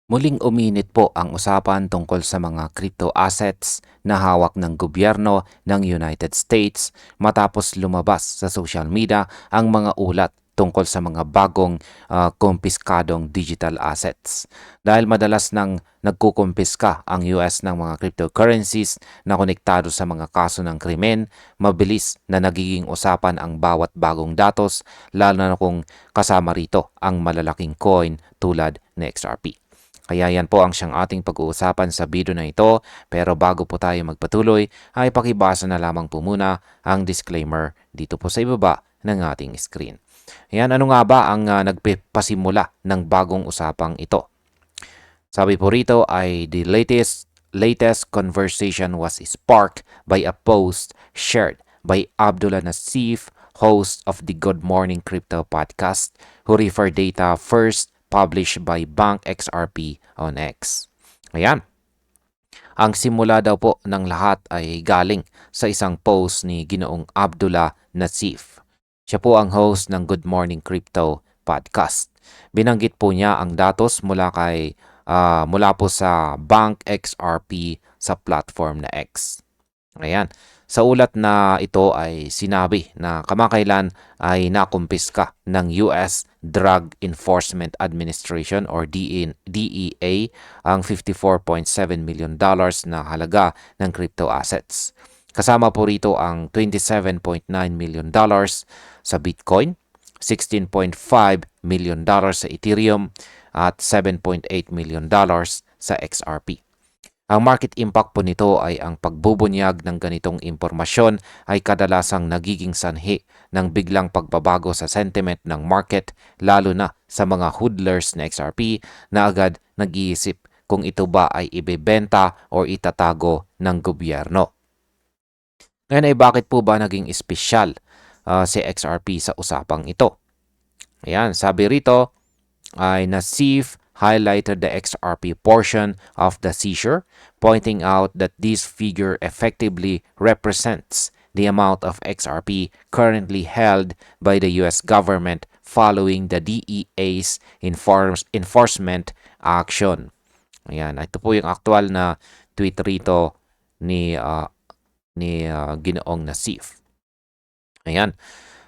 Muling uminit po ang usapan tungkol sa mga crypto assets na hawak ng gobyerno ng United States matapos lumabas sa social media ang mga ulat tungkol sa mga bagong kumpiskadong digital assets. Dahil madalas nang nagkukumpiska ang US ng mga cryptocurrencies na konektado sa mga kaso ng krimen, mabilis na nagiging usapan ang bawat bagong datos, lalo na kung kasama rito ang malalaking coin tulad ng XRP. Kaya yan po ang siyang ating pag-uusapan sa video na ito, pero bago po tayo magpatuloy ay pakibasa na lamang po muna ang disclaimer dito po sa ibaba ng ating screen. Ayan, ano nga ba ang nagpasimula ng bagong usapang ito? Sabi po rito ay the latest conversation was sparked by a post shared by Abdullah Nassif, host of the Good Morning Crypto podcast, who referred data first published by Bank XRP on X. Ayan. Ang simula daw po ng lahat ay galing sa isang post ni Ginoong Abdullah Nassif. Siya po ang host ng Good Morning Crypto podcast. Binanggit po niya ang datos mula po sa Bank XRP sa platform na X. Ayan. Sa ulat na ito ay sinabi na kamakailan ay nakumpiska ng US Drug Enforcement Administration or DEA ang $54.7 million na halaga ng crypto assets. Kasama po rito ang $27.9 million sa Bitcoin, $16.5 million sa Ethereum at $7.8 million sa XRP. Ang market impact po nito ay ang pagbubunyag ng ganitong impormasyon ay kadalasang nagiging sanhi ng biglang pagbabago sa sentiment ng market, lalo na sa mga hodlers na XRP na agad nag-iisip kung ito ba ay ibebenta o itatago ng gobyerno. Ngayon ay bakit po ba naging espesyal si XRP sa usapang ito? Ayan, sabi rito ay Nassif highlighted the XRP portion of the seizure, pointing out that this figure effectively represents the amount of XRP currently held by the US government following the DEA's enforcement action. Ayan, ito po yung aktual na tweet rito ni Ginoong Nassif. Ayan.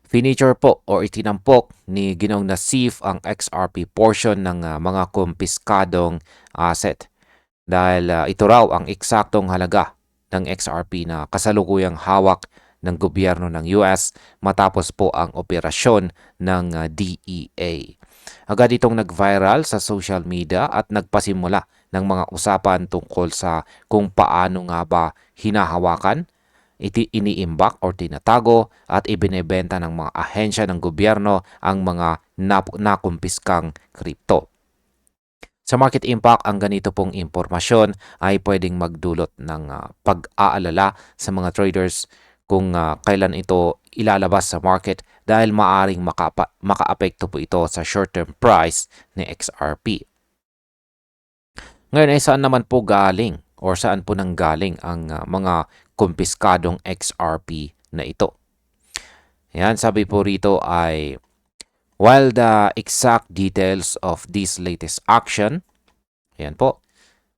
Finiture po o itinampok ni Ginoong Nassif ang XRP portion ng mga kumpiskadong asset dahil ito raw ang eksaktong halaga ng XRP na kasalukuyang hawak ng gobyerno ng US matapos po ang operasyon ng DEA. Agad itong nag-viral sa social media at nagpasimula ng mga usapan tungkol sa kung paano nga ba hinahawakan, iniimbak o tinatago at ibinebenta ng mga ahensya ng gobyerno ang mga nakumpiskang kripto. Sa market impact, ang ganito pong impormasyon ay pwedeng magdulot ng pag-aalala sa mga traders kung kailan ito ilalabas sa market dahil maaring makaapekto po ito sa short-term price ni XRP. Ngayon ay saan naman po galing or saan po nanggaling ang mga kumpiskadong XRP na ito? Yan, sabi po rito ay, while the exact details of this latest action, yan po,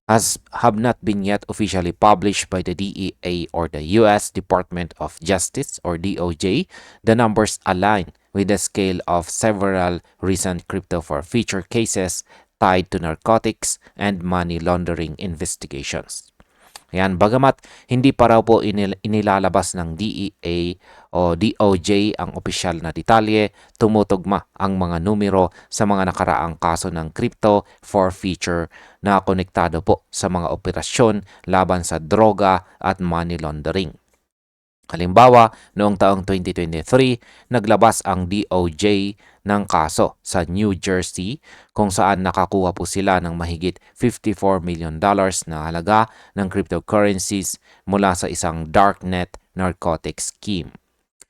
have not been yet officially published by the DEA or the US Department of Justice or DOJ, the numbers align with the scale of several recent crypto forfeiture cases tied to narcotics and money laundering investigations. Ayan, bagamat hindi pa raw po inilalabas ng DEA o DOJ ang opisyal na detalye, tumutugma ang mga numero sa mga nakaraang kaso ng crypto forfeiture na konektado po sa mga operasyon laban sa droga at money laundering. Halimbawa, noong taong 2023, naglabas ang DOJ ng kaso sa New Jersey kung saan nakakuha po sila ng mahigit $54 million na halaga ng cryptocurrencies mula sa isang darknet narcotic scheme.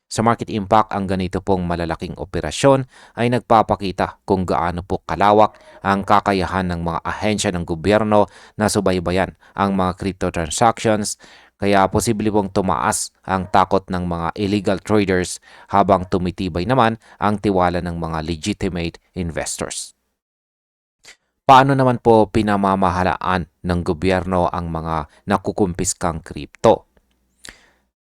Sa market impact, ang ganito pong malalaking operasyon ay nagpapakita kung gaano po kalawak ang kakayahan ng mga ahensya ng gobyerno na subaybayan ang mga crypto transactions, kaya posible pong tumaas ang takot ng mga illegal traders habang tumitibay naman ang tiwala ng mga legitimate investors. Paano naman po pinamamahalaan ng gobyerno ang mga nakukumpiskang kripto?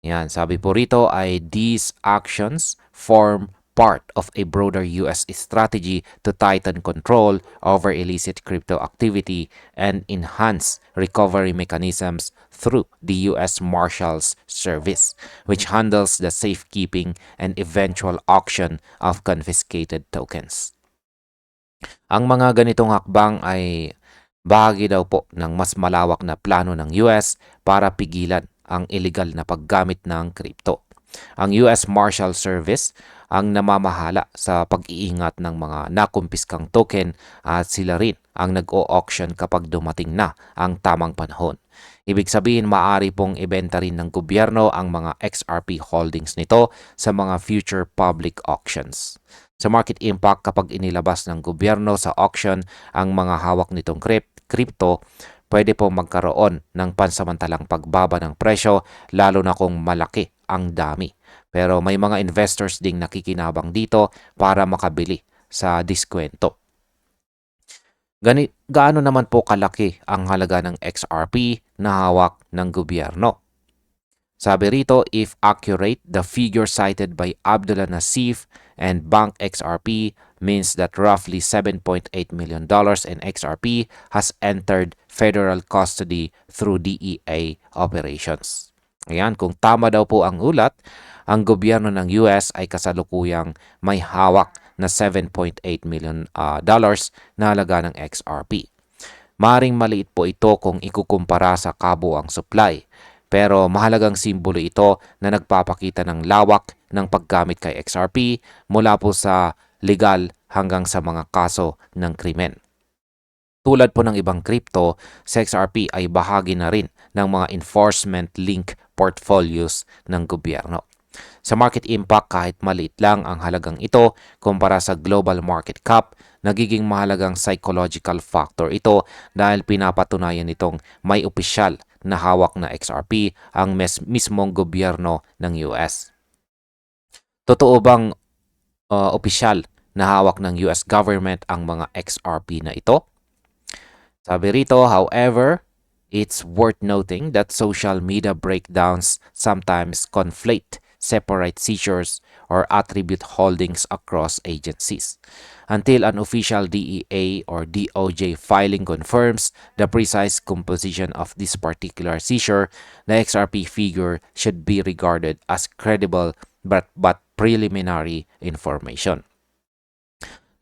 Yan, sabi po rito ay these actions form part of a broader US strategy to tighten control over illicit crypto activity and enhance recovery mechanisms through the US Marshals Service, which handles the safekeeping and eventual auction of confiscated tokens. Ang mga ganitong hakbang ay bahagi daw po ng mas malawak na plano ng US para pigilan ang illegal na paggamit ng kripto. Ang US Marshal Service ang namamahala sa pag-iingat ng mga nakumpiskang token at sila rin ang nag-o-auction kapag dumating na ang tamang panahon. Ibig sabihin, maaari pong ibenta rin ng gobyerno ang mga XRP holdings nito sa mga future public auctions. Sa market impact, kapag inilabas ng gobyerno sa auction ang mga hawak nitong crypto, pwede po magkaroon ng pansamantalang pagbaba ng presyo lalo na kung malaki ang dami. Pero may mga investors ding nakikinabang dito para makabili sa diskwento. Gaano naman po kalaki ang halaga ng XRP na hawak ng gobyerno? Sabi rito, if accurate, the figure cited by Abdullah Nassif and Bank XRP means that roughly $7.8 million in XRP has entered federal custody through DEA operations. Ayan, kung tama daw po ang ulat, ang gobyerno ng US ay kasalukuyang may hawak na $7.8 million na halaga ng XRP. Maring maliit po ito kung ikukumpara sa kabuuang supply. Pero mahalagang simbolo ito na nagpapakita ng lawak ng paggamit kay XRP mula po sa legal hanggang sa mga kaso ng krimen. Tulad po ng ibang crypto, sa XRP ay bahagi na rin ng mga enforcement link portfolios ng gobyerno. Sa market impact, kahit maliit lang ang halagang ito kumpara sa global market cap, nagiging mahalagang psychological factor ito dahil pinapatunayan nitong may opisyal na hawak na XRP ang mismong gobyerno ng US. Totoo bang opisyal na hawak ng US government ang mga XRP na ito? Sabi rito, however, it's worth noting that social media breakdowns sometimes conflate separate seizures or attribute holdings across agencies. Until an official DEA or DOJ filing confirms the precise composition of this particular seizure, the XRP figure should be regarded as credible but preliminary information.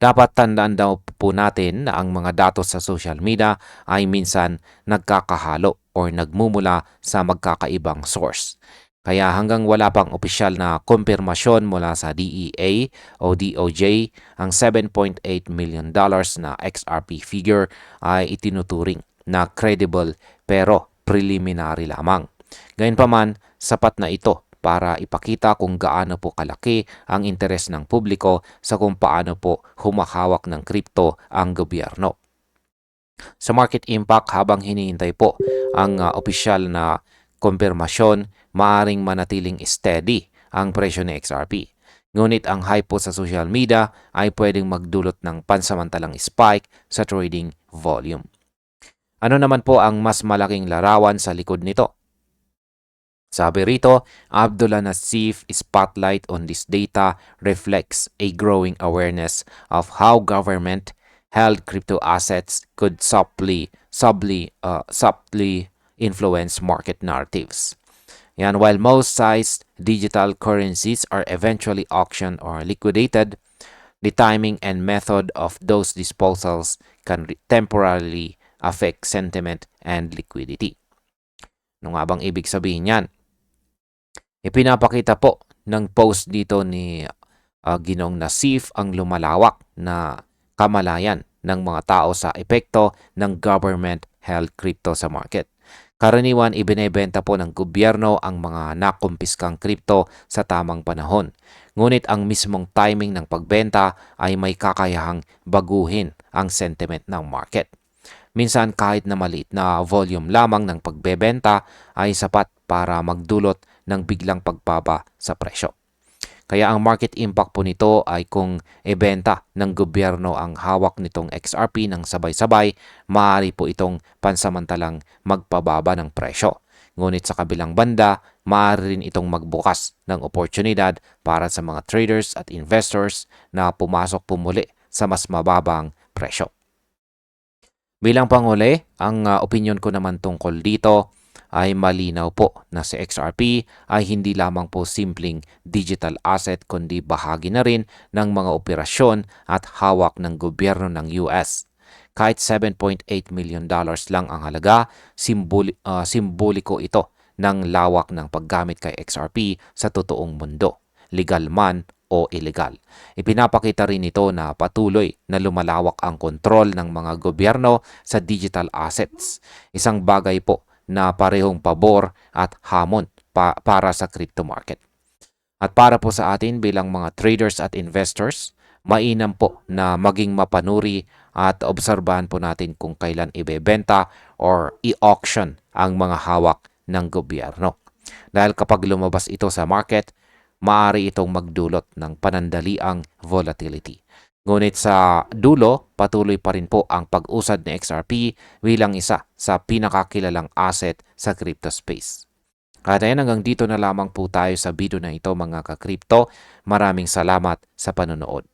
Dapat tandaan daw po natin na ang mga datos sa social media ay minsan nagkakahalo or nagmumula sa magkakaibang source. Kaya hanggang wala pang opisyal na kumpirmasyon mula sa DEA o DOJ, ang $7.8 million na XRP figure ay itinuturing na credible pero preliminary lamang. Gayunpaman, sapat na ito para ipakita kung gaano po kalaki ang interes ng publiko sa kung paano po humahawak ng kripto ang gobyerno. Sa market impact, habang hinihintay po ang opisyal na kumpirmasyon, maaring manatiling steady ang presyo ni XRP. Ngunit ang hype po sa social media ay pwedeng magdulot ng pansamantalang spike sa trading volume. Ano naman po ang mas malaking larawan sa likod nito? Sabi rito, Abdullah Nassif's spotlight on this data reflects a growing awareness of how government-held crypto assets could subtly influence market narratives. Yan, while most sized digital currencies are eventually auctioned or liquidated, the timing and method of those disposals can temporarily affect sentiment and liquidity. Ano nga bang ibig sabihin yan? Ipinapakita po ng post dito ni Ginong Nassif ang lumalawak na kamalayan ng mga tao sa epekto ng government-held crypto sa market. Karaniwan, ibinebenta po ng gobyerno ang mga nakumpiskang kripto sa tamang panahon. Ngunit ang mismong timing ng pagbenta ay may kakayahang baguhin ang sentiment ng market. Minsan kahit na maliit na volume lamang ng pagbebenta ay sapat para magdulot ng biglang pagbaba sa presyo. Kaya ang market impact po nito ay kung ibenta ng gobyerno ang hawak nitong XRP ng sabay-sabay, maaari po itong pansamantalang magpababa ng presyo. Ngunit sa kabilang banda, maaari rin itong magbukas ng oportunidad para sa mga traders at investors na pumasok pumuli sa mas mababang presyo. Bilang panghuli, ang opinion ko naman tungkol dito ay malinaw po na si XRP ay hindi lamang po simpleng digital asset kundi bahagi na rin ng mga operasyon at hawak ng gobyerno ng US. Kahit $7.8 million lang ang halaga, simboliko ito ng lawak ng paggamit kay XRP sa totoong mundo, legal man o illegal. Ipinapakita rin ito na patuloy na lumalawak ang kontrol ng mga gobyerno sa digital assets. Isang bagay po na parehong pabor at hamon para sa crypto market. At para po sa atin bilang mga traders at investors, mainam po na maging mapanuri at obserbahan po natin kung kailan ibebenta or i-auction ang mga hawak ng gobyerno. Dahil kapag lumabas ito sa market, maaari itong magdulot ng panandaliang volatility. Ngunit sa dulo, patuloy pa rin po ang pag-usad ni XRP bilang isa sa pinakakilalang asset sa crypto space. At ayan, hanggang dito na lamang po tayo sa video na ito mga ka-crypto. Maraming salamat sa panonood.